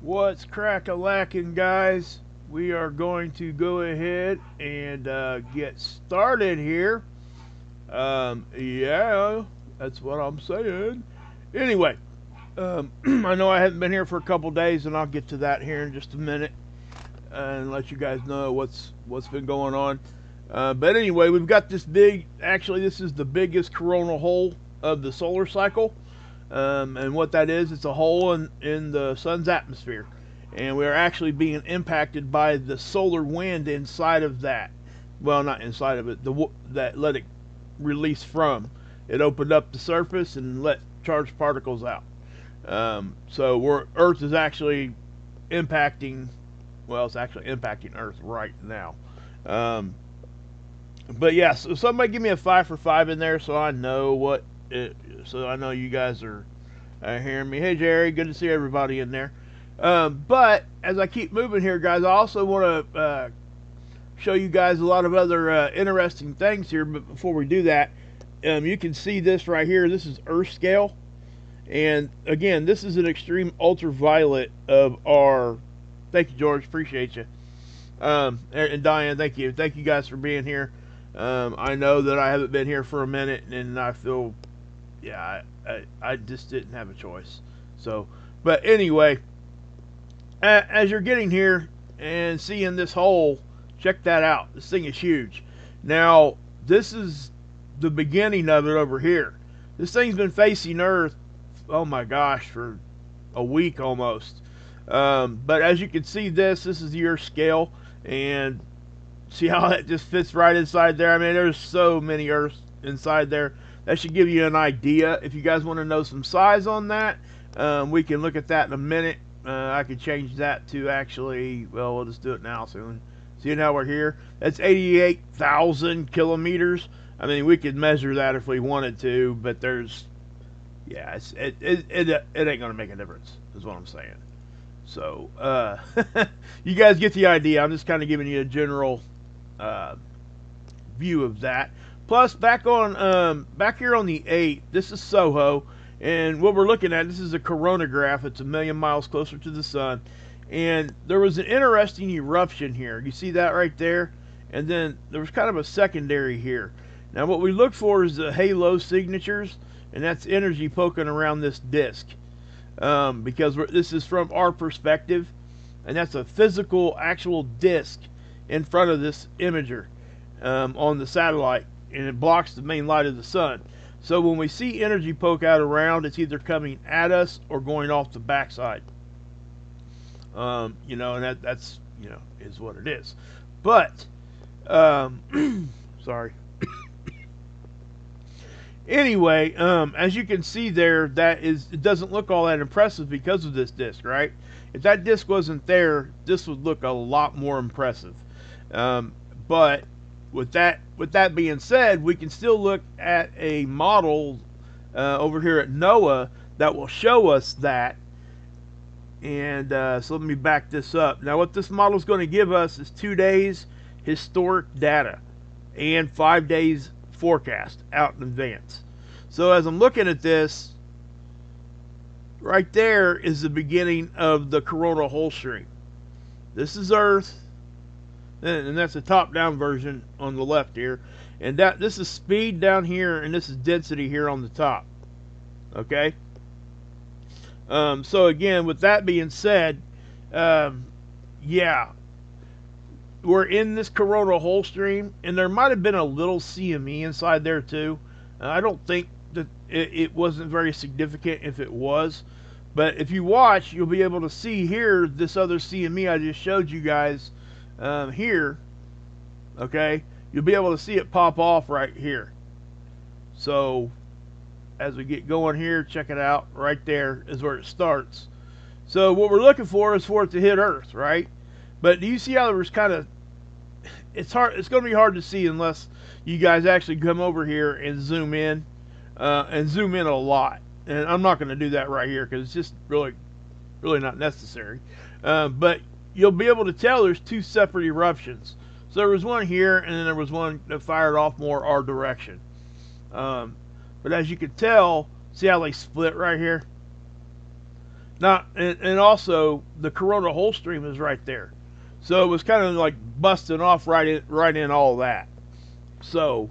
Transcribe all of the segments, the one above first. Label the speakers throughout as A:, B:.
A: What's crack-a-lackin', guys? We are going to go ahead and get started here. Yeah, that's what I'm saying. Anyway, I know I haven't been here for a couple days, and I'll get to that here in just a minute and let you guys know what's been going on. But anyway, we've got this big. Actually, this is the biggest coronal hole of the solar cycle. And what that is, it's a hole in the sun's atmosphere. And we are actually being impacted by the solar wind inside of that. Well, not inside of it, that let it release from. It opened up the surface and let charged particles out. So Earth is actually impacting, well, it's actually impacting Earth right now. Um, but yeah, so somebody give me a 5 for 5 in there so I know so I know you guys are hearing me. Hey Jerry, good to see everybody in there. But as I keep moving here, guys, I also want to show you guys a lot of other interesting things here. But before we do that, you can see this right here. This is Earth scale, and again, this is an extreme ultraviolet of our. Thank you, George. Appreciate you. And Diane, thank you guys for being here. I know that I haven't been here for a minute, and I feel, yeah, I just didn't have a choice. So, but anyway, as you're getting here and seeing this hole, check that out. This thing is huge. Now, this is the beginning of it over here. This thing's been facing Earth, oh my gosh, for a week almost. But as you can see, this is the Earth scale, and see how that just fits right inside there. I mean, there's so many Earths inside there. That should give you an idea. If you guys want to know some size on that, we can look at that in a minute. I could change that to actually, well, we'll just do it now soon. See how we're here? That's 88,000 kilometers. I mean, we could measure that if we wanted to, but there's, yeah, it ain't gonna make a difference, is what I'm saying. So, you guys get the idea. I'm just kind of giving you a general uh, view of that. Plus, back here on the 8th, this is Soho, and what we're looking at, this is a coronagraph. It's 1,000,000 miles closer to the sun, and there was an interesting eruption here. You see that right there? And then there was kind of a secondary here. Now, what we look for is the halo signatures, and that's energy poking around this disk. Because this is from our perspective, and that's a physical, actual disk in front of this imager on the satellite, and it blocks the main light of the sun. So when we see energy poke out around, it's either coming at us or going off the backside. And that's is what it is. But sorry. Anyway, as you can see there, it doesn't look all that impressive because of this disc, right? If that disc wasn't there, this would look a lot more impressive. But with that being said, we can still look at a model over here at NOAA that will show us that. And so let me back this up. Now, what this model is going to give us is 2 days historic data and 5 days forecast out in advance. So as I'm looking at this, right there is the beginning of the coronal hole stream. This is Earth, and that's the top-down version on the left here. And this is speed down here, and this is density here on the top. Okay? So again, with that being said, yeah, we're in this coronal hole stream, and there might have been a little CME inside there too. I don't think that it wasn't very significant if it was, but if you watch, you'll be able to see here this other CME I just showed you guys here. Okay, you'll be able to see it pop off right here. So as we get going here, check it out. Right there is where it starts. So what we're looking for is for it to hit Earth, right? But do you see how there was kind of, it's going to be hard to see unless you guys actually come over here and zoom in a lot. And I'm not going to do that right here because it's just really not necessary. But you'll be able to tell there's two separate eruptions. So there was one here, and then there was one that fired off more our direction. But as you can tell, see how they split right here? Now, and also the corona hole stream is right there, so it was kind of like busting off right in all that. So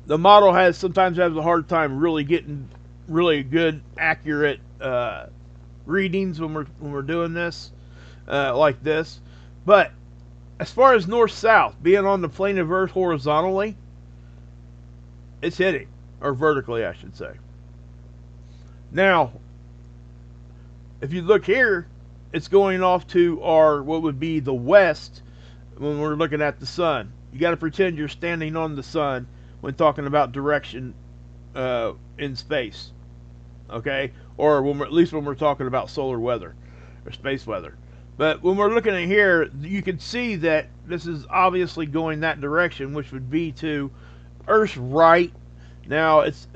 A: the model sometimes has a hard time really getting really good accurate readings when we're doing this like this. But as far as north south being on the plane of Earth horizontally, it's hitting, or vertically I should say. Now if you look here, it's going off to our what would be the west when we're looking at the sun. You got to pretend you're standing on the sun when talking about direction in space, okay? Or at least when we're talking about solar weather or space weather. But when we're looking at here, you can see that this is obviously going that direction, which would be to Earth's right. Now, it's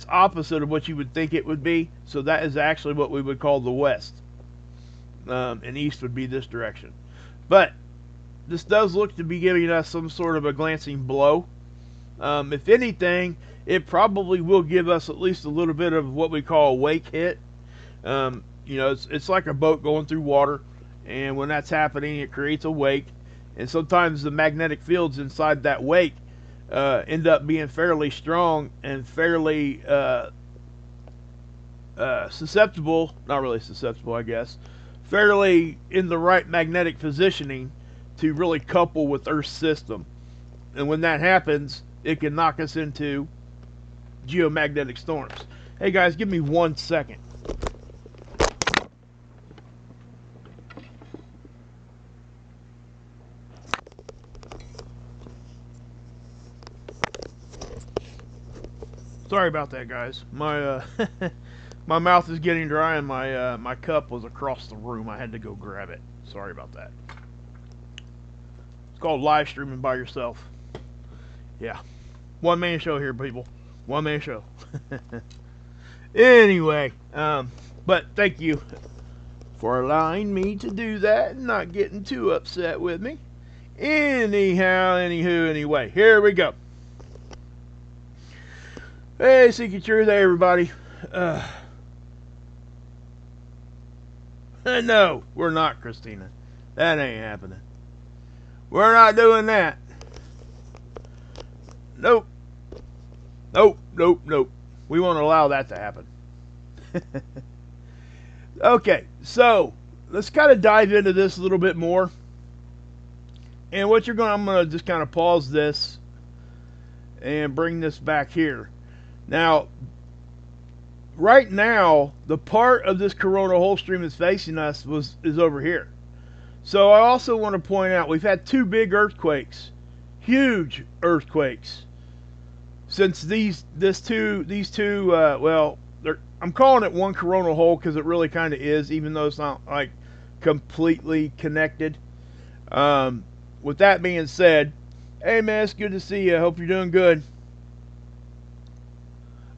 A: opposite of what you would think it would be, so that is actually what we would call the west. And east would be this direction. But this does look to be giving us some sort of a glancing blow. If anything, it probably will give us at least a little bit of what we call a wake hit. It's like a boat going through water, and when that's happening, it creates a wake. And sometimes the magnetic fields inside that wake end up being fairly strong and fairly susceptible, not really susceptible, I guess, fairly in the right magnetic positioning to really couple with Earth's system. And when that happens, it can knock us into geomagnetic storms. Hey guys, give me 1 second. Sorry about that, guys. My my mouth is getting dry, and my cup was across the room. I had to go grab it. Sorry about that. It's called live streaming by yourself. Yeah, one man show here, people. One man show. Anyway, but thank you for allowing me to do that and not getting too upset with me. Anyhow, anyway, here we go. Hey, Seeking Truth, hey everybody. No, we're not, Christina. That ain't happening. We're not doing that. Nope. Nope. We won't allow that to happen. Okay, so let's kind of dive into this a little bit more. And I'm going to just kind of pause this and bring this back here. Now, right now, the part of this corona hole stream that's facing us is over here. So I also want to point out we've had two big earthquakes, huge earthquakes, since these two. I'm calling it one corona hole because it really kind of is, even though it's not like completely connected. With that being said, hey man, it's good to see you. I hope you're doing good.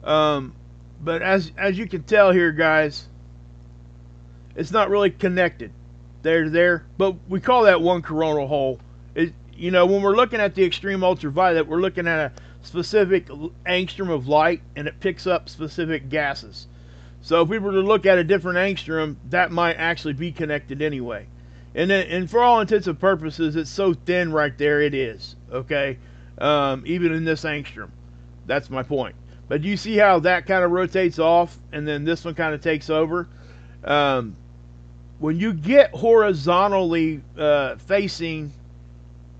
A: But as you can tell here, guys, it's not really connected. They're there, but we call that one coronal hole. When we're looking at the extreme ultraviolet, we're looking at a specific angstrom of light, and it picks up specific gases. So if we were to look at a different angstrom, that might actually be connected anyway. And for all intents and purposes, it's so thin right there, it is. Okay? Even in this angstrom. That's my point. But do you see how that kind of rotates off, and then this one kind of takes over? When you get horizontally facing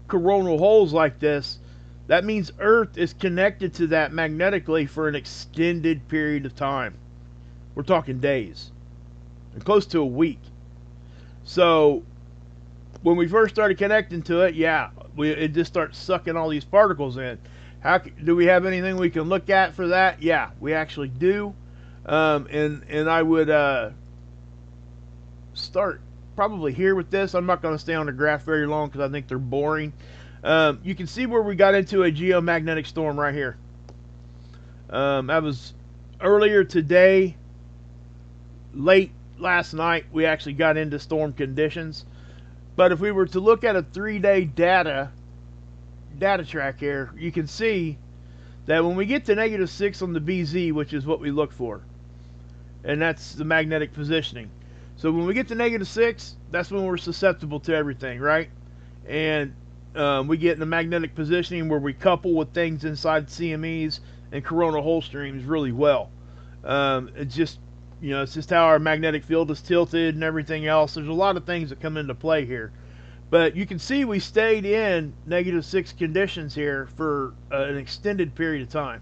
A: coronal holes like this, that means Earth is connected to that magnetically for an extended period of time. We're talking days, and close to a week. So when we first started connecting to it, it just starts sucking all these particles in. Do we have anything we can look at for that? Yeah, we actually do. And I would start probably here with this. I'm not going to stay on the graph very long because I think they're boring. You can see where we got into a geomagnetic storm right here. That was earlier today. Late last night, we actually got into storm conditions. But if we were to look at a 3-day data track here, you can see that when we get to -6 on the BZ, which is what we look for, and that's the magnetic positioning, So when we get to -6, that's when we're susceptible to everything, right? And we get in a magnetic positioning where we couple with things inside CMEs and coronal hole streams really well. It's just, it's just how our magnetic field is tilted and everything else. There's a lot of things that come into play here. But you can see we stayed in -6 conditions here for an extended period of time.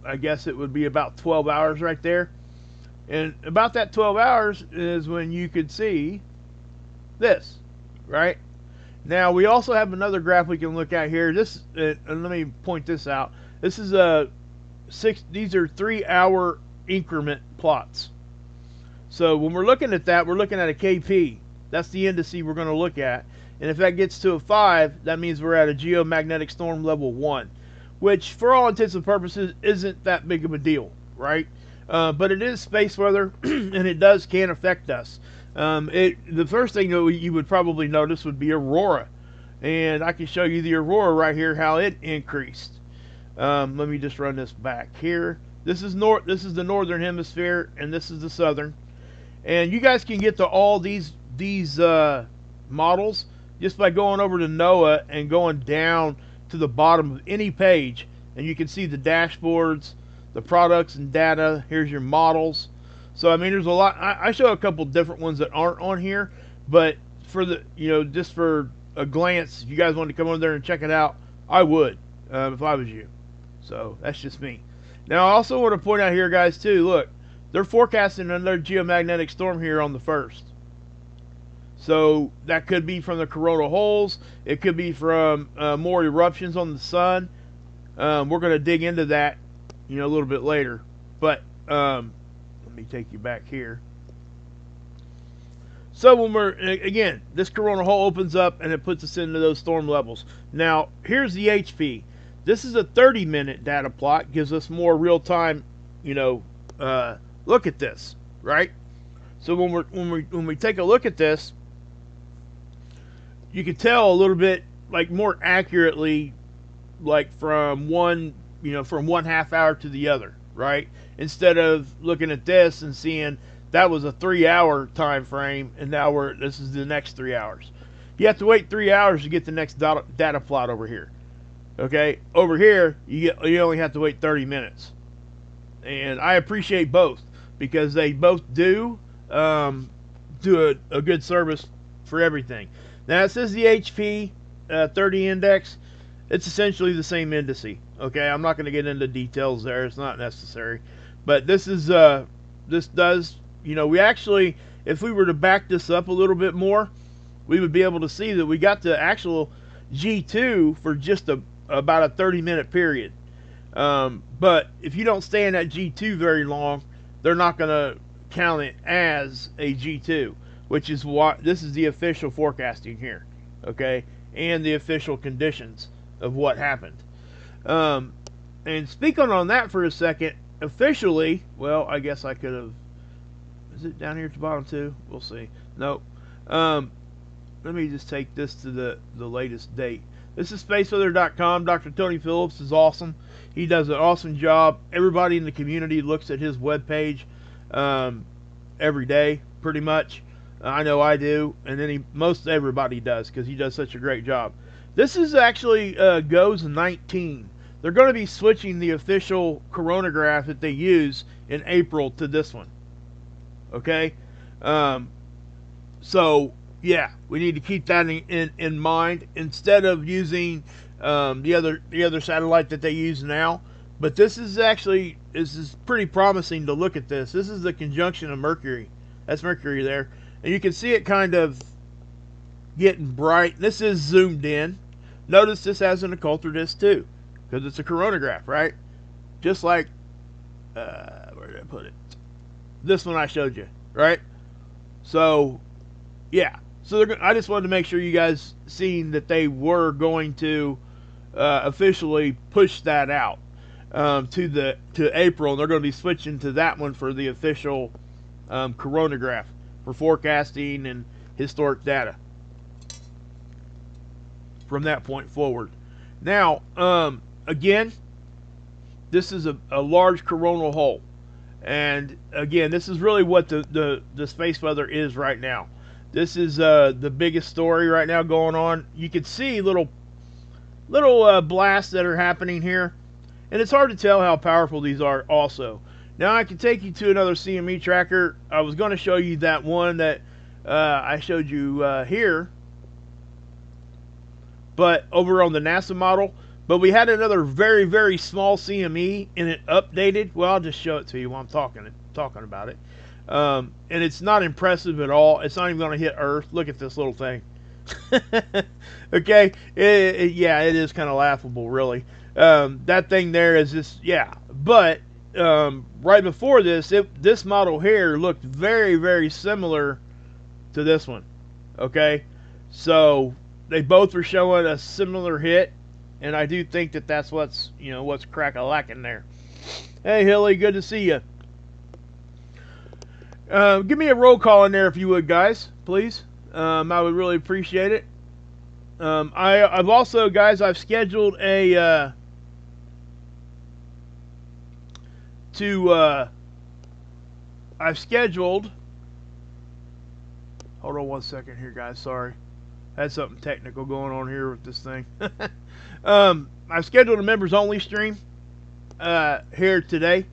A: I guess it would be about 12 hours right there. And about that 12 hours is when you could see this, right? Now, we also have another graph we can look at here. This, and let me point this out. This is these are 3-hour increment plots. So when we're looking at that, we're looking at a KP. That's the indice we're going to look at. And if that gets to a 5, that means we're at a geomagnetic storm level 1, which for all intents and purposes isn't that big of a deal, right? But it is space weather, and it can affect us. The first thing that you would probably notice would be Aurora. And I can show you the Aurora right here, how it increased. Let me just run this back here. This is the northern hemisphere, and this is the southern. And you guys can get to all these models just by going over to NOAA and going down to the bottom of any page, and you can see the dashboards, the products and data. Here's your models. So I mean, there's a lot. I show a couple different ones that aren't on here, but for the just for a glance, if you guys wanted to come over there and check it out, I would if I was you. So that's just me. Now I also want to point out here, guys, too. Look, they're forecasting another geomagnetic storm here on the 1st. So that could be from the coronal holes. It could be from more eruptions on the sun. We're going to dig into that, a little bit later. But let me take you back here. So when again, this coronal hole opens up and it puts us into those storm levels. Now here's the HP. This is a 30-minute data plot. Gives us more real-time, look at this, right? So when we take a look at this, you can tell a little bit, like, more accurately, like from one half hour to the other, right? Instead of looking at this and seeing that was a 3-hour time frame, and now this is the next 3 hours. You have to wait 3 hours to get the next data plot over here. Okay, over here you only have to wait 30 minutes, and I appreciate both because they both do a good service for everything. Now it says the HP 30 index. It's essentially the same indice. Okay, I'm not going to get into details there. It's not necessary. But this is this does, we actually, if we were to back this up a little bit more, we would be able to see that we got the actual G2 for just about a 30-minute period. But if you don't stay in that G2 very long, they're not going to count it as a G2, which is what this is the official forecasting here, okay, and the official conditions of what happened. And speaking on that for a second, officially, well, I guess I could have. Is it down here at the bottom too? We'll see. Nope. Let me just take this to the latest date. This is spaceweather.com. Dr. Tony Phillips is awesome. He does an awesome job. Everybody in the community looks at his webpage every day, pretty much. I know I do, and then most everybody does because he does such a great job. This is actually GOES 19. They're going to be switching the official Coronagraph that they use in April to this one. Okay, so yeah, we need to keep that in mind instead of using the other satellite that they use now. But this is pretty promising to look at this. This is the conjunction of Mercury. That's Mercury there, and you can see it kind of getting bright. This is zoomed in. Notice this has an occulter disc too, because it's a coronagraph, right? Just like where did I put it? This one I showed you, right? So yeah, so I just wanted to make sure you guys seen that they were going to officially push that out to April, and they're going to be switching to that one for the official coronagraph for forecasting and historic data from that point forward. Now, again, this is a large coronal hole, And again, this is really what the space weather is right now. This is the biggest story right now going on. You can see little blasts that are happening here, and it's hard to tell how powerful these are also. Now I can take you to another CME tracker. I was going to show you that one that I showed you here, but over on the NASA model. But we had another very, very small CME, and it updated. Well, I'll just show it to you while I'm talking about it. And it's not impressive at all. It's not even going to hit Earth. Look at this little thing. Okay, yeah, it is kind of laughable, really. That thing there is just, yeah. But right before this, this model here looked very, very similar to this one. Okay, so they both are showing a similar hit, and I do think that that's what's crack-a-lacking there. Hey, Hilly, good to see you. Give me a roll call in there if you would, guys, please. I would really appreciate it. I've also, guys, I've scheduled a hold on one second here, guys, sorry. Had something technical going on here with this thing. I've scheduled a members only stream here today.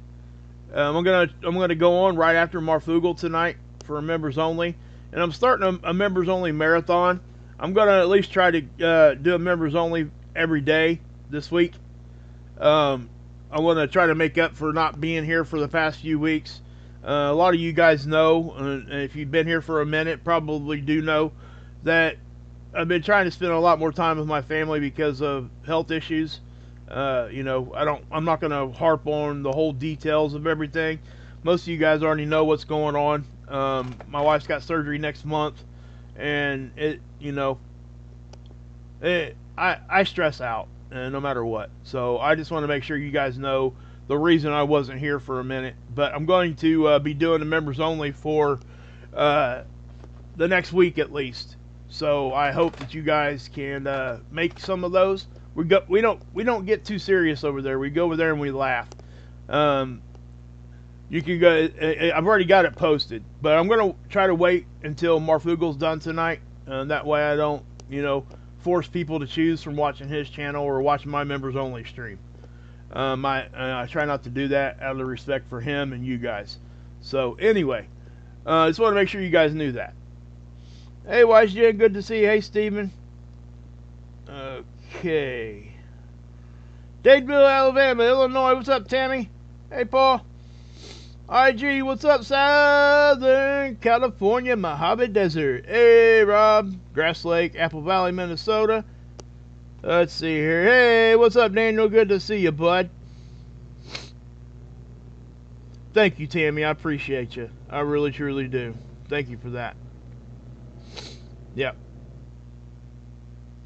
A: I'm gonna go on right after Marfugel tonight for a members only, and I'm starting a members only marathon. I'm gonna at least try to do a members only every day this week. I want to try to make up for not being here for the past few weeks. A lot of you guys know, and if you've been here for a minute, probably do know that I've been trying to spend a lot more time with my family because of health issues. I'm not going to harp on the whole details of everything. Most of you guys already know what's going on. My wife's got surgery next month, and I stress out, no matter what. So I just want to make sure you guys know the reason I wasn't here for a minute. But I'm going to be doing the members only for the next week at least. So I hope that you guys can make some of those. We don't get too serious over there. We go over there and we laugh. You can go. I've already got it posted, but I'm gonna try to wait until Marfugel's done tonight. That way I don't, force people to choose from watching his channel or watching my members only stream. I try not to do that out of respect for him and you guys. So anyway, just want to make sure you guys knew that. Hey, YG, good to see you. Hey, Steven. Okay. Dadeville, Alabama, Illinois. What's up, Tammy? Hey, Paul. IG, what's up, Southern California, Mojave Desert. Hey, Rob. Grass Lake, Apple Valley, Minnesota. Let's see here. Hey, what's up, Daniel? Good to see you, bud. Thank you, Tammy. I appreciate you. I really, truly do. Thank you for that. Yep.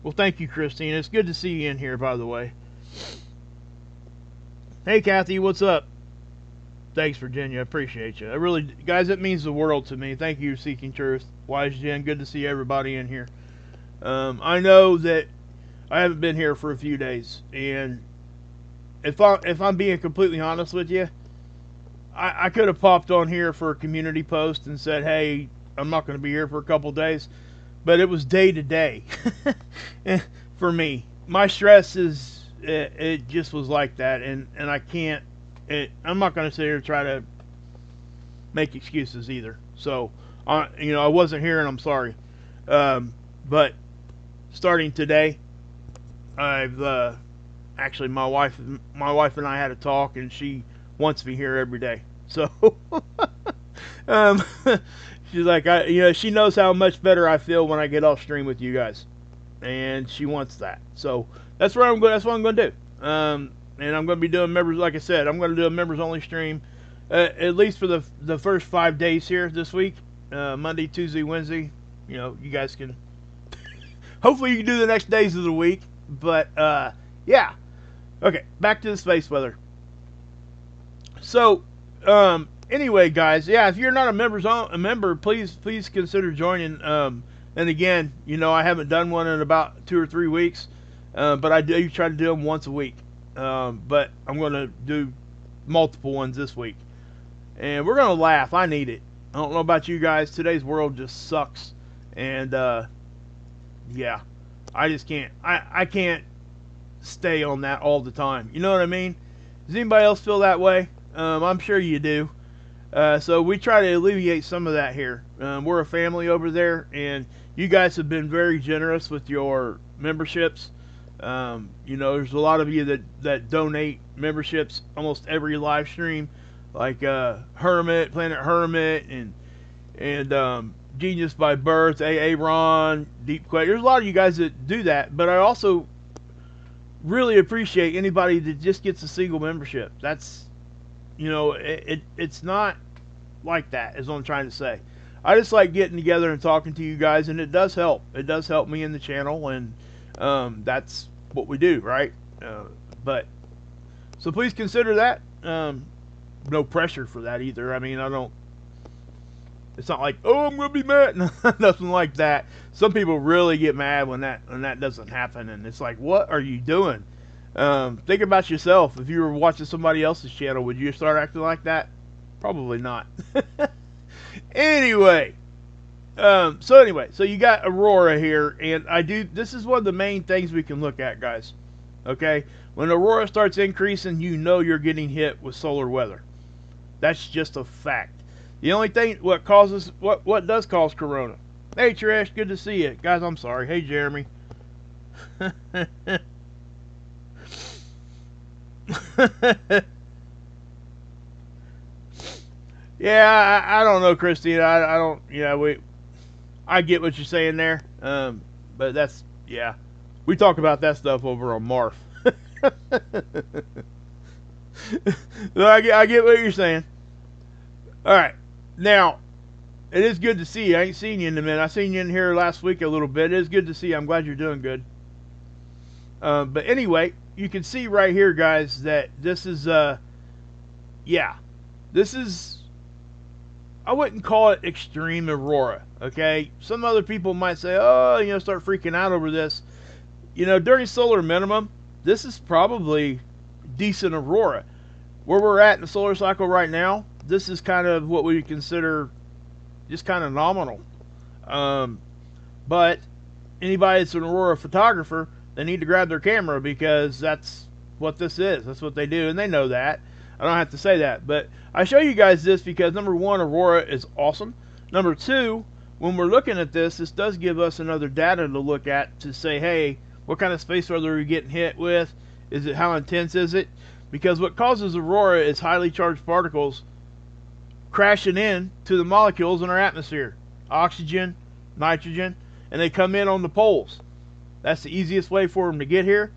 A: Well, thank you, Christine. It's good to see you in here, by the way. Hey, Kathy, what's up? Thanks, Virginia. I appreciate you. I really, guys, it means the world to me. Thank you, Seeking Truth. Wise Jen, good to see everybody in here. I know that I haven't been here for a few days, and if I'm being completely honest with you, I could have popped on here for a community post and said, hey, I'm not going to be here for a couple days. But it was day to day for me. My stress is, it just was like that. And I can't, I'm not going to sit here and try to make excuses either. So, I wasn't here and I'm sorry. But starting today, I've, actually my wife and I had a talk, and she wants me here every day. So, she's like, she knows how much better I feel when I get off stream with you guys, and she wants that. So that's what I'm going to do. And I'm going to be doing members, like I said, I'm going to do a members only stream, at least for the first 5 days here this week, Monday, Tuesday, Wednesday. You guys can, hopefully you can do the next days of the week. But yeah, okay, back to the space weather. So anyway, guys, yeah, if you're not a member, please consider joining. And again, I haven't done one in about 2 or 3 weeks, but I do try to do them once a week. But I'm going to do multiple ones this week. and we're gonna laugh. I need it. I don't know about you guys. Today's world just sucks, and yeah, I just can't. I can't stay on that all the time. You know what I mean? Does anybody else feel that way? I'm sure you do. So we try to alleviate some of that here. We're a family over there, and you guys have been very generous with your memberships. You know, there's a lot of you that donate memberships almost every live stream, like Hermit, Planet Hermit, and Genius by Birth, AA Ron, Deep Quake. There's a lot of you guys that do that, but I also really appreciate anybody that just gets a single membership. That's, you know, it's not like that, is what I'm trying to say. I just like getting together and talking to you guys, and it does help. It does help me in the channel, and that's what we do, right? But so please consider that. No pressure for that either. I mean, I don't. It's not like, oh, I'm gonna be mad. Nothing like that. Some people really get mad when that doesn't happen, and it's like, what are you doing? Think about yourself. If you were watching somebody else's channel, would you start acting like that? Probably not. Anyway, so you got Aurora here, and this is one of the main things we can look at, guys. Okay, when Aurora starts increasing, you know you're getting hit with solar weather. That's just a fact. The only thing what does cause corona. Hey Trish, good to see you. Guys, I'm sorry. Hey Jeremy. Yeah, I don't know, Christina. I don't, I get what you're saying there. But that's, yeah. We talk about that stuff over on Marf. So I get what you're saying. Alright. Now, it is good to see you. I ain't seen you in a minute. I seen you in here last week a little bit. It is good to see you. I'm glad you're doing good. But anyway, you can see right here, guys, that this is, yeah. This is, I wouldn't call it extreme Aurora, okay? Some other people might say, oh, start freaking out over this. During solar minimum, this is probably decent Aurora. Where we're at in the solar cycle right now, this is kind of what we consider just kind of nominal. But anybody that's an Aurora photographer, they need to grab their camera, because that's what this is. That's what they do, and they know that. I don't have to say that, but I show you guys this because, number one, Aurora is awesome. Number two, when we're looking at this does give us another data to look at to say, hey, what kind of space weather are we getting hit with? How intense is it? Because what causes Aurora is highly charged particles crashing in to the molecules in our atmosphere. Oxygen, nitrogen, and they come in on the poles. That's the easiest way for them to get here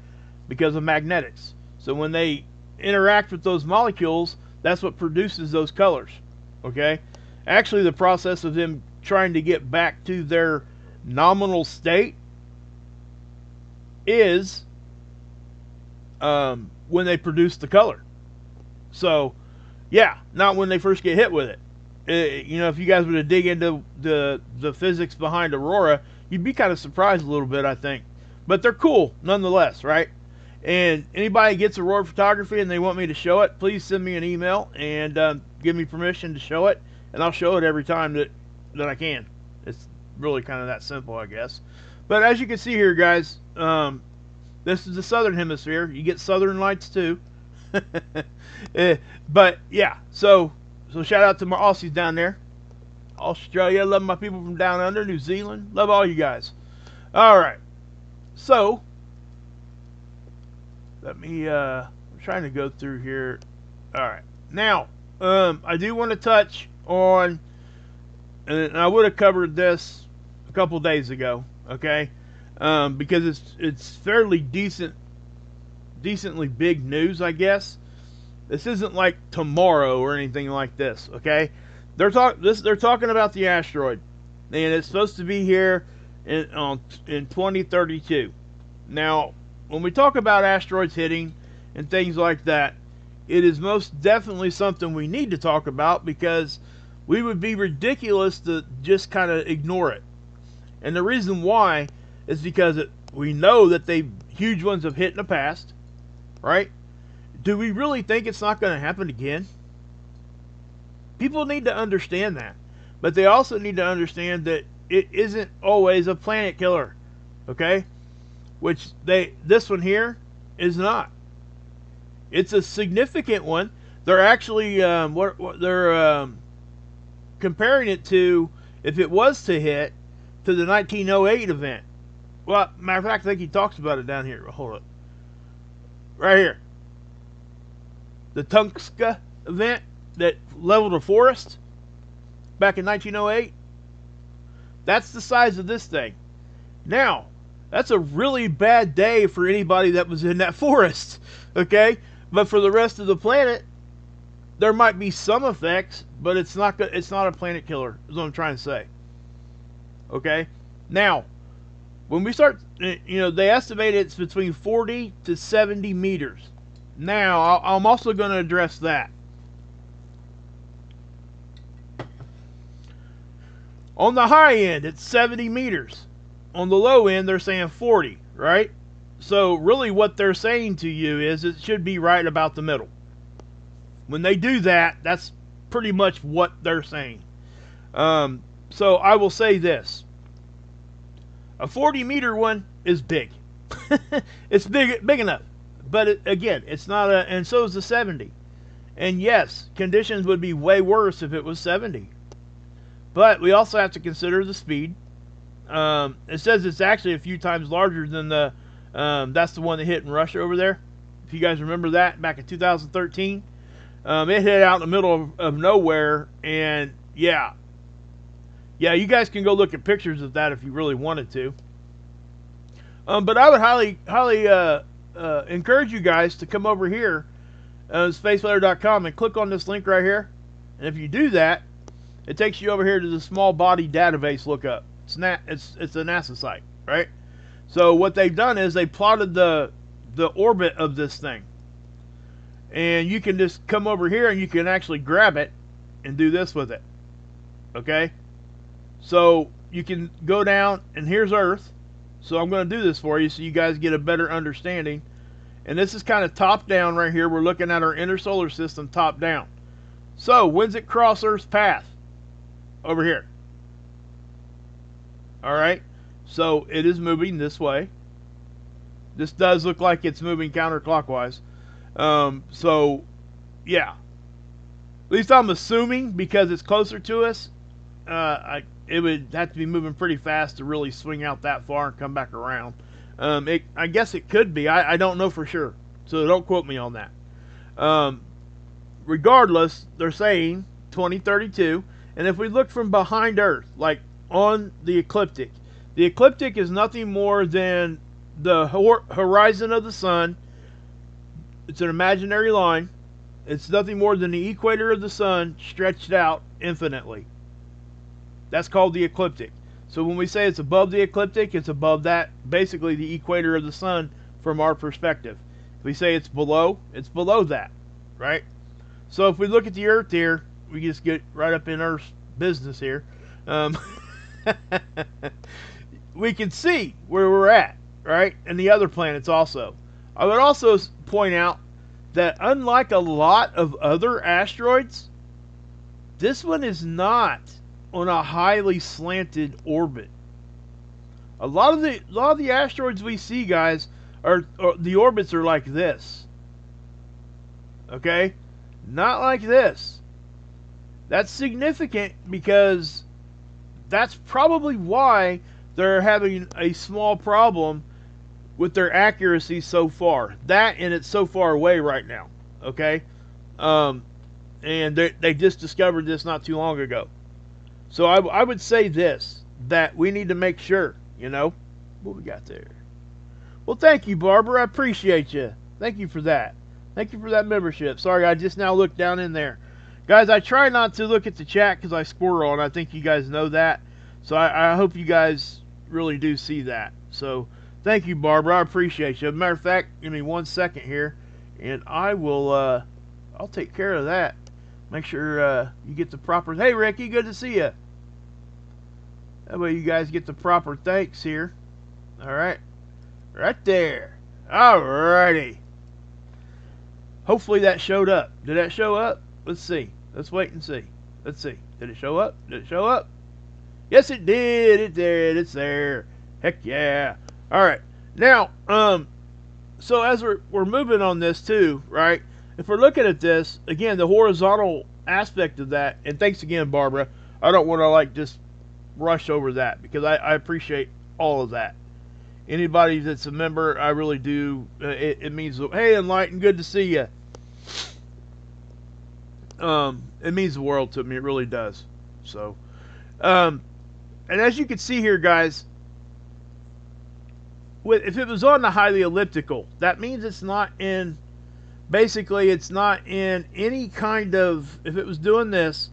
A: because of magnetics. So when they interact with those molecules, that's what produces those colors. Okay? Actually, the process of them trying to get back to their nominal state is when they produce the color. So, yeah, not when they first get hit with it. If you guys were to dig into the physics behind Aurora, you'd be kind of surprised a little bit, I think. But they're cool, nonetheless, right? And anybody gets Aurora photography and they want me to show it, please send me an email and give me permission to show it, and I'll show it every time that I can. It's really kind of that simple, I guess. But as you can see here, guys, this is the southern hemisphere. You get southern lights too. But yeah, so shout out to my Aussies down there. Australia, love my people from down under. New Zealand, love all you guys. All right, so let me, I'm trying to go through here. All right, now, I do want to touch on, and I would have covered this a couple days ago, okay? Because it's fairly decently big news, I guess. This isn't like tomorrow or anything like this, okay? They're talking about the asteroid, and it's supposed to be here in 2032. Now, when we talk about asteroids hitting and things like that, it is most definitely something we need to talk about, because we would be ridiculous to just kind of ignore it. And the reason why is because we know that huge ones have hit in the past, right? Do we really think it's not going to happen again? People need to understand that. But they also need to understand that it isn't always a planet killer. Okay? Which this one here is not. It's a significant one. They're actually they're comparing it to, if it was to hit, to the 1908 event. Well, matter of fact, I think he talks about it down here. Hold up. Right here. The Tunguska event that leveled a forest back in 1908. That's the size of this thing. Now, that's a really bad day for anybody that was in that forest. Okay? But for the rest of the planet, there might be some effects, but it's not a planet killer, is what I'm trying to say. Okay? Now, when we start, they estimate it's between 40 to 70 meters. Now, I'm also going to address that. On the high end, it's 70 meters. On the low end, they're saying 40, right? So, really what they're saying to you is it should be right about the middle. When they do that, that's pretty much what they're saying. So, I will say this. A 40-meter one is big. It's big enough. But again, it's not and so is the 70. And yes, conditions would be way worse if it was 70. But we also have to consider the speed. It says it's actually a few times larger than that's the one that hit in Russia over there. If you guys remember that, back in 2013. It hit out in the middle of nowhere, and yeah, you guys can go look at pictures of that if you really wanted to. But I would highly encourage you guys to come over here, spaceweather.com, and click on this link right here. And if you do that, it takes you over here to the small body database lookup. It's a NASA site, right? So what they've done is they plotted the orbit of this thing. And you can just come over here and you can actually grab it and do this with it. Okay? So you can go down, and here's Earth. So I'm going to do this for you so you guys get a better understanding. And this is kind of top down right here. We're looking at our inner solar system top down. So when's it cross Earth's path? Over here. Alright? So it is moving this way. This does look like it's moving counterclockwise. So, yeah. At least I'm assuming, because it's closer to us, it would have to be moving pretty fast to really swing out that far and come back around. I guess it could be. I don't know for sure. So don't quote me on that. Regardless, they're saying 2032. And if we look from behind Earth, like on the ecliptic is nothing more than the horizon of the sun. It's an imaginary line. It's nothing more than the equator of the sun stretched out infinitely. That's called the ecliptic. So when we say it's above the ecliptic, it's above that, basically the equator of the sun from our perspective. If we say it's below that, right? So if we look at the Earth here, we just get right up in Earth's business here. We can see where we're at, right? And the other planets also. I would also point out that unlike a lot of other asteroids, this one is not on a highly slanted orbit. A lot of the asteroids we see, guys, are the orbits are like this. Okay? Not like this. That's significant because that's probably why they're having a small problem with their accuracy so far. That, and it's so far away right now. Okay? And they just discovered this not too long ago. So I would say this, that we need to make sure, what we got there. Well, thank you, Barbara. I appreciate you. Thank you for that. Thank you for that membership. Sorry, I just now looked down in there. Guys, I try not to look at the chat because I squirrel, and I think you guys know that. So I hope you guys really do see that. So thank you, Barbara. I appreciate you. As a matter of fact, give me 1 second here, and I will, I'll take care of that. Make sure you get the proper... Hey, Ricky, good to see you. That way you guys get the proper thanks here. Alright. Right there. Alrighty. Hopefully that showed up. Did that show up? Let's see. Let's wait and see. Let's see. Did it show up? Did it show up? Yes, it did. It did. It's there. Heck yeah. All right. Now, so as we're moving on this too, right? If we're looking at this again, the horizontal aspect of that, and thanks again, Barbara. I don't want to like just rush over that because I appreciate all of that. Anybody that's a member, I really do. It means, hey, Enlighten, good to see you. It means the world to me. It really does. So, and as you can see here, guys, if it was on the highly elliptical, that means it's not in. Basically, it's not in any kind of. If it was doing this,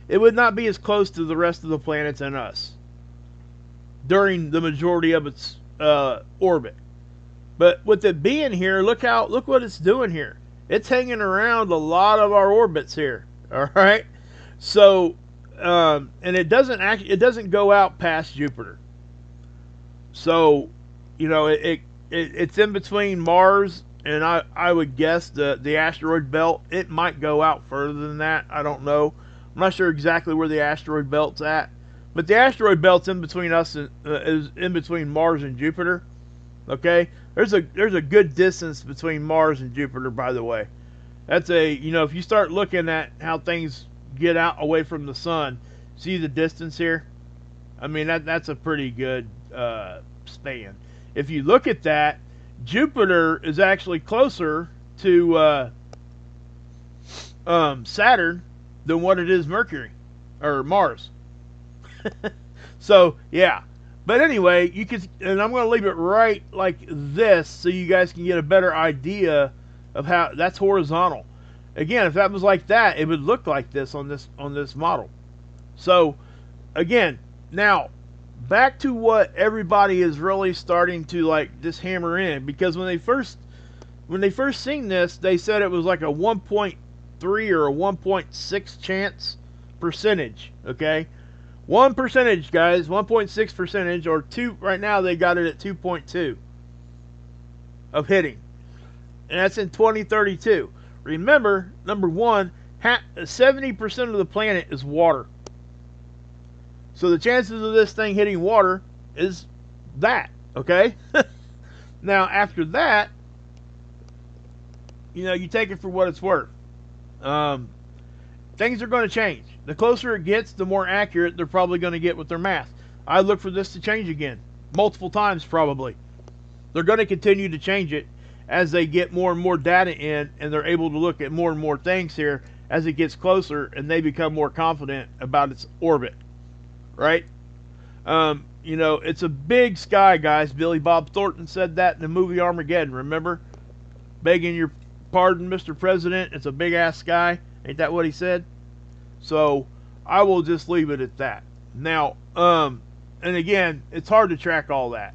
A: it would not be as close to the rest of the planets and us during the majority of its orbit. But with it being here, look what it's doing here. It's hanging around a lot of our orbits here. All right, so and it doesn't go out past Jupiter. So, you know, it's in between Mars and I would guess the asteroid belt. It might go out further than that. I don't know. I'm not sure exactly where the asteroid belt's at, but the asteroid belt's in between us and is in between Mars and Jupiter. Okay, there's a good distance between Mars and Jupiter, by the way. That's if you start looking at how things get out away from the sun, see the distance here? I mean, that's a pretty good span. If you look at that, Jupiter is actually closer to Saturn than what it is Mercury or Mars. So yeah, but anyway, you can, and I'm going to leave it right like this so you guys can get a better idea of how that's horizontal. Again, if that was like that, it would look like this on this model. So again, now back to what everybody is really starting to like just hammer in, because when they first seen this, they said it was like a 1.3 or a 1.6 chance percentage. Okay, 1%, guys, 1.6%, or 2. Right now they got it at 2.2 of hitting, and that's in 2032. Remember, number one, 70% of the planet is water. So the chances of this thing hitting water is that, okay? Now, after that, you take it for what it's worth. Things are going to change. The closer it gets, the more accurate they're probably going to get with their math. I look for this to change again, multiple times probably. They're going to continue to change it as they get more and more data in, and they're able to look at more and more things here as it gets closer, and they become more confident about its orbit. Right? It's a big sky, guys. Billy Bob Thornton said that in the movie Armageddon, remember? Begging your pardon, Mr. President, it's a big-ass sky. Ain't that what he said? So, I will just leave it at that. Now, and again, it's hard to track all that.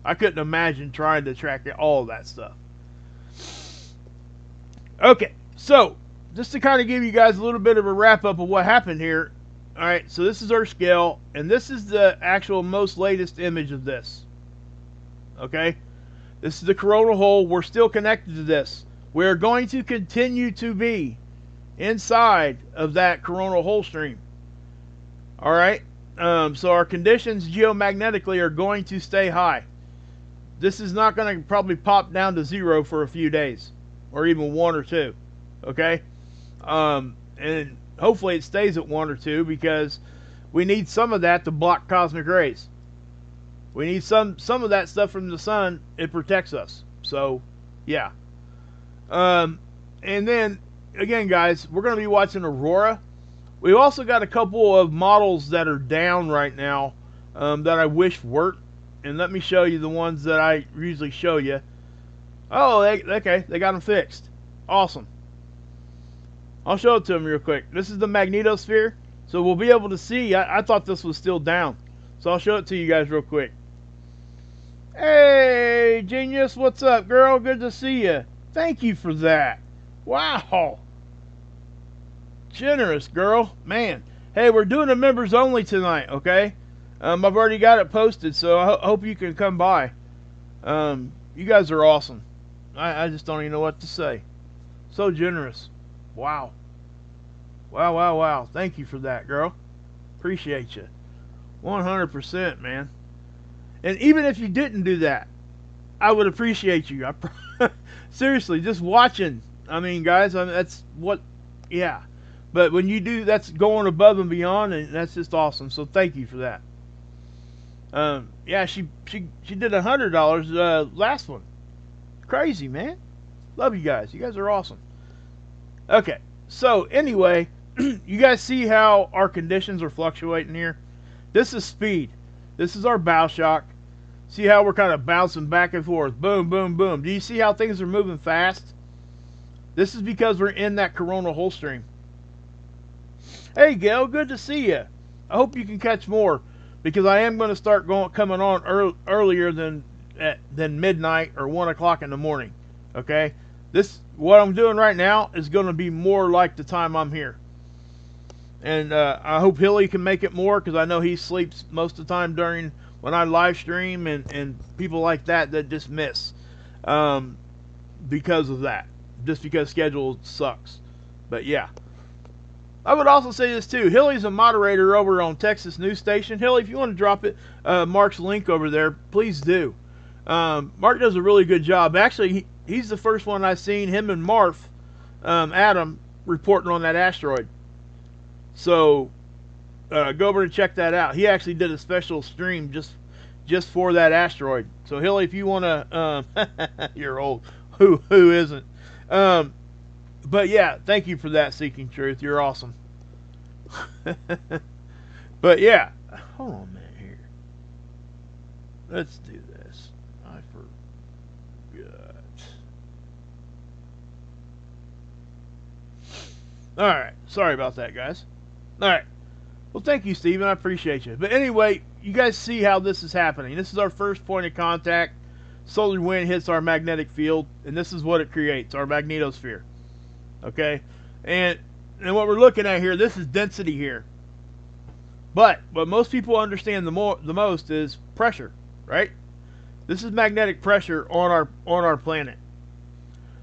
A: I couldn't imagine trying to track all of that stuff. Okay, so, just to kind of give you guys a little bit of a wrap-up of what happened here. Alright, so this is our scale, and this is the actual most latest image of this. Okay? This is the coronal hole. We're still connected to this. We're going to continue to be inside of that coronal hole stream. Alright? So our conditions geomagnetically are going to stay high. This is not going to probably pop down to 0 for a few days. Or even 1 or 2. Okay? And hopefully it stays at 1 or 2, because we need some of that to block cosmic rays. We need some of that stuff from the sun. It protects us. So, yeah. And then, again, guys, we're going to be watching Aurora. We've also got a couple of models that are down right now that I wish weren't. And let me show you the ones that I usually show you. Oh, okay. They got them fixed. Awesome. I'll show it to them real quick. This is the magnetosphere, so we'll be able to see. I thought this was still down, so I'll show it to you guys real quick. Hey, Genius, what's up, girl? Good to see you. Thank you for that. Wow. Generous, girl. Man. Hey, we're doing a members only tonight, okay? I've already got it posted, so I hope you can come by. You guys are awesome. I just don't even know what to say. So generous. Wow. Wow, wow, wow. Thank you for that, girl. Appreciate you. 100%, man. And even if you didn't do that, I would appreciate you. Seriously, just watching. I mean, guys, that's what, yeah. But when you do, that's going above and beyond, and that's just awesome. So thank you for that. Yeah, she did $100 last one. Crazy, man. Love you guys. You guys are awesome. Okay, so anyway, you guys see how our conditions are fluctuating here? This is speed. This is our bow shock. See how we're kind of bouncing back and forth. Boom, boom, boom. Do you see how things are moving fast? This is because we're in that coronal hole stream. Hey, Gail, good to see you. I hope you can catch more, because I am going to start coming on earlier than midnight or 1 o'clock in the morning. Okay? What I'm doing right now is going to be more like the time I'm here. And I hope Hilly can make it more, because I know he sleeps most of the time during when I live stream, and people like that just miss because of that. Just because schedule sucks. But yeah. I would also say this too. Hilly's a moderator over on Texas News Station. Hilly, if you want to drop it, Mark's link over there, please do. Mark does a really good job. Actually, he's the first one I've seen, him and Marth, Adam, reporting on that asteroid. So go over and check that out. He actually did a special stream just for that asteroid. So Hilly, if you want to, you're old. Who isn't? But yeah, thank you for that, Seeking Truth. You're awesome. But yeah, hold on a minute here. Let's do this. I forgot. Alright, sorry about that, guys. Alright. Well, thank you, Steven. I appreciate you. But anyway, you guys see how this is happening. This is our first point of contact. Solar wind hits our magnetic field, and this is what it creates, our magnetosphere. Okay, and what we're looking at here, this is density here. But what most people understand the most is pressure, right? This is magnetic pressure on our planet.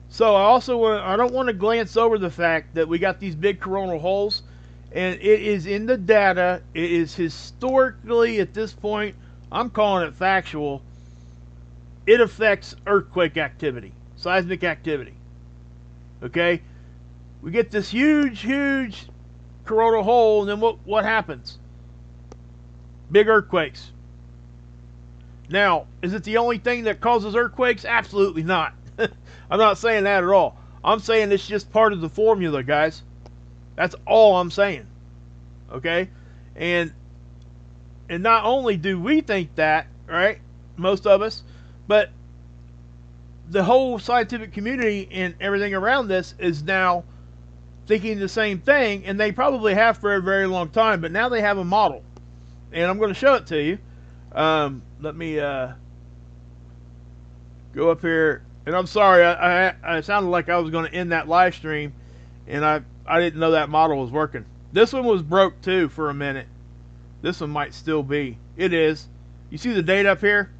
A: So I don't want to glance over the fact that we got these big coronal holes, and it is in the data. It is historically, at this point, I'm calling it factual. It affects earthquake activity, seismic activity. Okay. We get this huge coronal hole, and then what happens? Big earthquakes. Now, is it the only thing that causes earthquakes? Absolutely not. I'm not saying that at all. I'm saying it's just part of the formula, guys. That's all I'm saying. Okay? And not only do we think that, right? Most of us, but the whole scientific community and everything around this is now thinking the same thing, and they probably have for a very long time, but now they have a model, and I'm going to show it to you. Let me go up here, and I'm sorry, I sounded like I was going to end that live stream, and I didn't know that model was working. This one was broke too for a minute. This one might still be. It is. You see the date up here?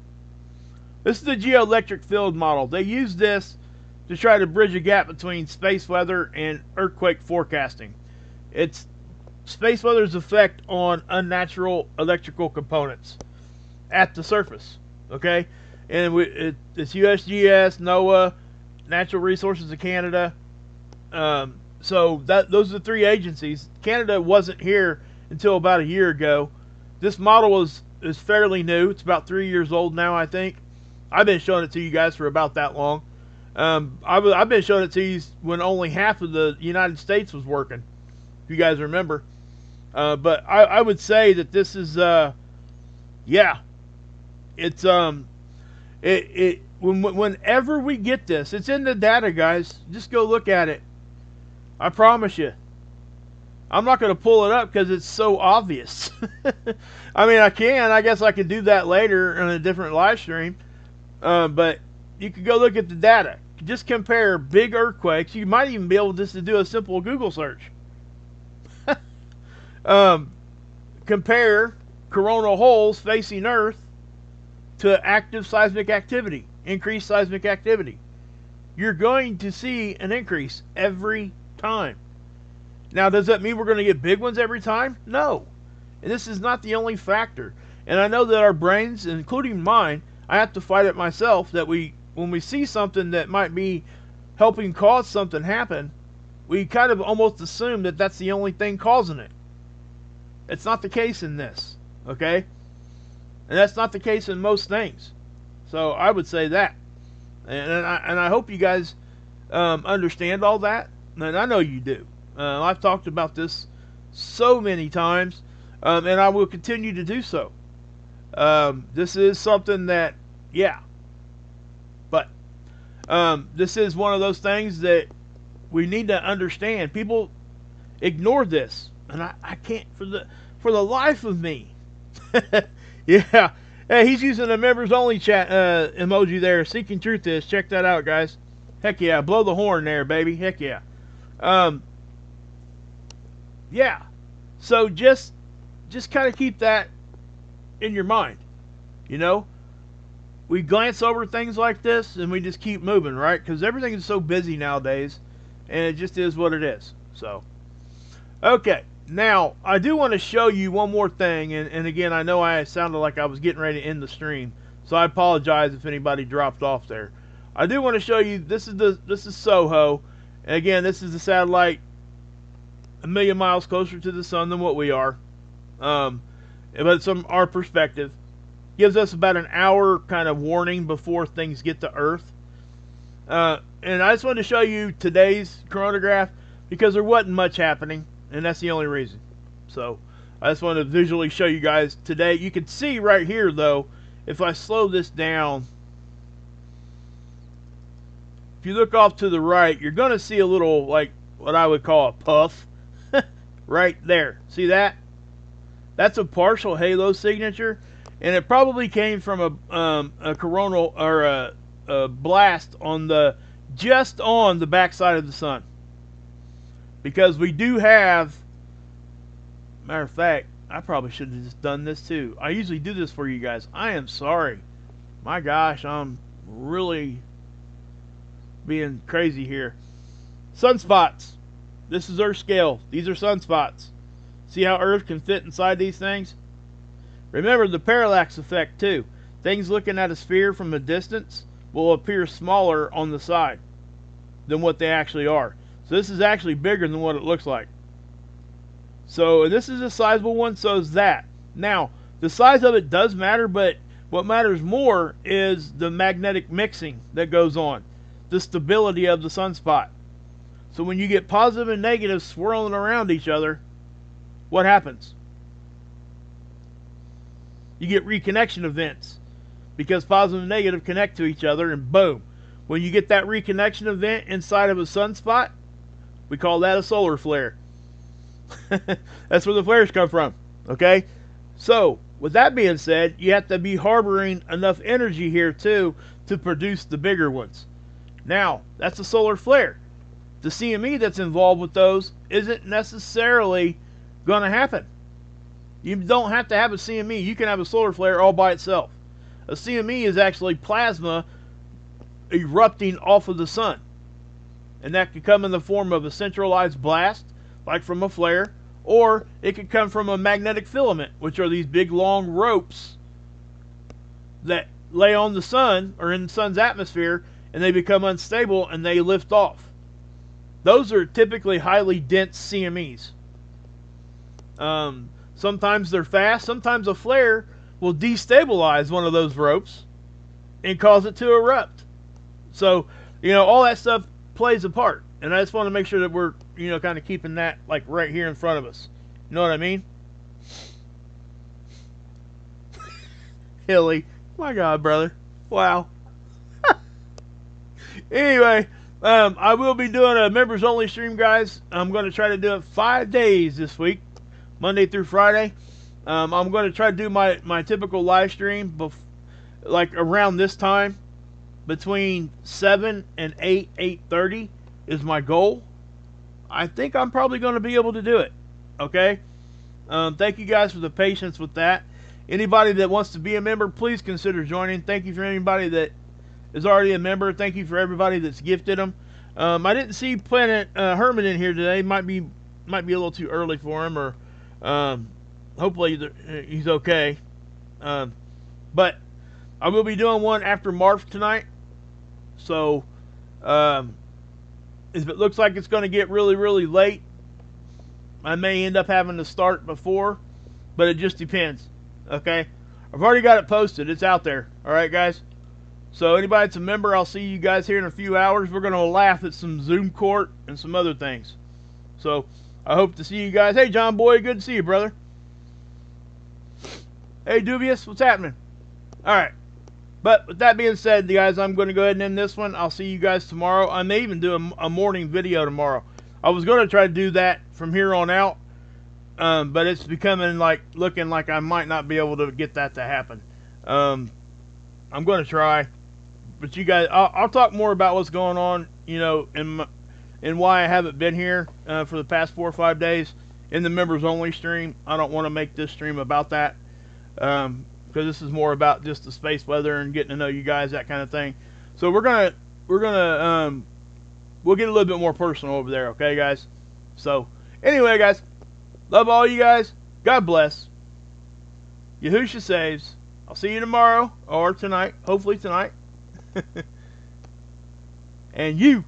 A: This is the geoelectric field model. They use this to try to bridge a gap between space weather and earthquake forecasting. It's space weather's effect on unnatural electrical components at the surface. Okay, and it's USGS, NOAA, Natural Resources of Canada. So those are the three agencies. Canada wasn't here until about a year ago. This model is fairly new. It's about 3 years old now, I think. I've been showing it to you guys for about that long. I've been showing it to you when only half of the United States was working, if you guys remember. But I would say that this is, yeah, it's whenever we get this, it's in the data, guys. Just go look at it. I promise you. I'm not going to pull it up because it's so obvious. I mean, I guess I could do that later in a different live stream. But you could go look at the data. Just compare big earthquakes. You might even be able just to do a simple Google search. Compare coronal holes facing Earth to active seismic activity, increased seismic activity. You're going to see an increase every time. Now, does that mean we're going to get big ones every time? No. And this is not the only factor. And I know that our brains, including mine, I have to fight it myself, that when we see something that might be helping cause something happen, we kind of almost assume that that's the only thing causing it. It's not the case in this, okay? And that's not the case in most things. So I would say that. And I hope you guys understand all that. And I know you do. I've talked about this so many times, and I will continue to do so. This is something that, yeah. But this is one of those things that we need to understand. People ignore this, and I can't for the life of me. Yeah. Hey, he's using a members only chat emoji there. Seeking Truth is. Check that out, guys. Heck yeah. Blow the horn there, baby. Heck yeah. Yeah. So just kind of keep that in your mind. You know, we glance over things like this and we just keep moving, right? Because everything is so busy nowadays, and it just is what it is. So, okay. Now, I do want to show you one more thing, and again, I know I sounded like I was getting ready to end the stream, so I apologize if anybody dropped off there. I do want to show you, this is Soho, and again, this is the satellite 1,000,000 miles closer to the sun than what we are, but it's from our perspective. Gives us about an hour kind of warning before things get to Earth. And I just wanted to show you today's coronagraph because there wasn't much happening. And that's the only reason. So I just want to visually show you guys today. You can see right here, though, if I slow this down, if you look off to the right, you're going to see a little, like, what I would call a puff right there. See that? That's a partial halo signature, and it probably came from a coronal or a blast on just on the backside of the sun. Because we do have, matter of fact, I probably should have just done this too. I usually do this for you guys. I am sorry. My gosh, I'm really being crazy here. Sunspots. This is Earth scale. These are sunspots. See how Earth can fit inside these things? Remember the parallax effect too. Things looking at a sphere from a distance will appear smaller on the side than what they actually are. So this is actually bigger than what it looks like. So this is a sizable one, so is that. Now, the size of it does matter, but what matters more is the magnetic mixing that goes on. The stability of the sunspot. So when you get positive and negative swirling around each other, what happens? You get reconnection events. Because positive and negative connect to each other, and boom. When you get that reconnection event inside of a sunspot, we call that a solar flare. That's where the flares come from. Okay? So, with that being said, you have to be harboring enough energy here too to produce the bigger ones. Now, that's a solar flare. The CME that's involved with those isn't necessarily going to happen. You don't have to have a CME. You can have a solar flare all by itself. A CME is actually plasma erupting off of the sun. And that could come in the form of a centralized blast, like from a flare, or it could come from a magnetic filament, which are these big long ropes that lay on the sun or in the sun's atmosphere, and they become unstable and they lift off. Those are typically highly dense CMEs. Sometimes they're fast. Sometimes a flare will destabilize one of those ropes and cause it to erupt. So, all that stuff plays a part. And I just want to make sure that we're, kind of keeping that like right here in front of us. You know what I mean? Hilly. My God, brother. Wow. Anyway, I will be doing a members only stream, guys. I'm going to try to do it 5 days this week, Monday through Friday. I'm going to try to do my typical live stream like around this time, between 7 and 8:30 is my goal. I think I'm probably going to be able to do it. Okay? Thank you guys for the patience with that. Anybody that wants to be a member, please consider joining. Thank you for anybody that is already a member. Thank you for everybody that's gifted them. I didn't see Planet Herman in here today. Might be might be a little too early for him, or hopefully he's okay. But I will be doing one after March tonight. So if it looks like it's going to get really, really late, I may end up having to start before, but it just depends. Okay, I've already got it posted. It's out there. All right, guys. So anybody that's a member, I'll see you guys here in a few hours. We're going to laugh at some Zoom court and some other things. So I hope to see you guys. Hey, John Boy, good to see you, brother. Hey, Dubious, what's happening? All right. But with that being said, guys, I'm going to go ahead and end this one. I'll see you guys tomorrow. I may even do a morning video tomorrow. I was going to try to do that from here on out, but it's becoming looking like I might not be able to get that to happen. I'm going to try, but you guys, I'll talk more about what's going on, you know, and why I haven't been here for the past 4 or 5 days in the members only stream. I don't want to make this stream about that. Because this is more about just the space weather and getting to know you guys, that kind of thing. So we'll get a little bit more personal over there, okay, guys? So anyway, guys, love all you guys. God bless. Yahusha saves. I'll see you tomorrow or tonight, hopefully tonight. And you